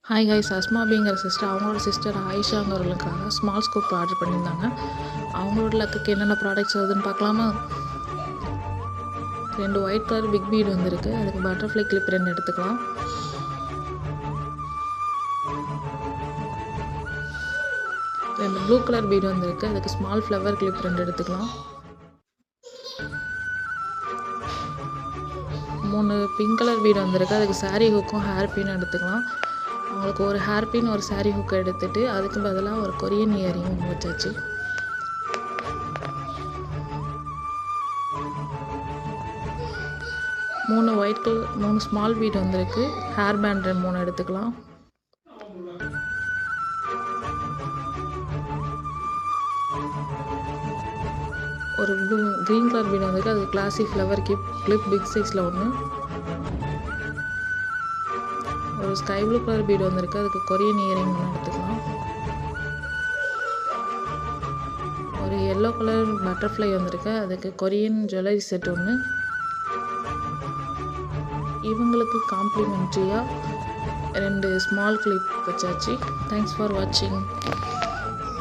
Hi guys, Asma அப்படிங்கிற sister அவங்களோட sister ஆயிஷாங்கிறவங்களுக்காக small scope order பண்ணியிருந்தாங்க. அவங்களோட லக்குக்கு என்னென்ன ப்ராடக்ட்ஸ் வருதுன்னு பார்க்கலாமா? 2 ஒயிட் கலர் பிக் பீட் வந்துருக்கு. அதுக்கு பட்டர்ஃப்ளை கிளிப் 2 எடுத்துக்கலாம். ரெண்டு ப்ளூ கலர் பீட் வந்துருக்கு. அதுக்கு ஸ்மால் ஃப்ளவர் கிளிப் 2 எடுத்துக்கலாம். 3 பிங்க் கலர் பீட் வந்திருக்கு. அதுக்கு சாரீ ஹுக்கும் ஹேர் பின்னும் எடுத்துக்கலாம். அவங்களுக்கு ஒரு ஹேர் பின் ஒரு சாரீ ஹுக் எடுத்துட்டு அதுக்கு பதிலாக ஒரு கொரியன் இயரிங் வச்சாச்சு. மூணு ஒயிட் கலர் 3 ஸ்மால் பீட் வந்திருக்கு. ஹேர் பேண்ட் 3 எடுத்துக்கலாம். ஒரு க்ரீன் கலர் பீட் வந்திருக்கு. அது கிளாசி ஃப்ளவர் கிளிப் பிக் சைஸில் 1. ஒரு ஸ்கை ப்ளூ கலர் பீட் வந்திருக்கு. அதுக்கு கொரியன் இயரிங் 1 எடுத்துக்கலாம். ஒரு எல்லோ கலர் பட்டர்ஃப்ளை வந்திருக்கு. அதுக்கு கொரியன் ஜுவல்லரி செட் 1. இவங்களுக்கு காம்ப்ளிமெண்ட்ரியாக 2 ஸ்மால் கிளிப் வச்சாச்சு. தேங்க்ஸ் ஃபார் வாட்சிங்.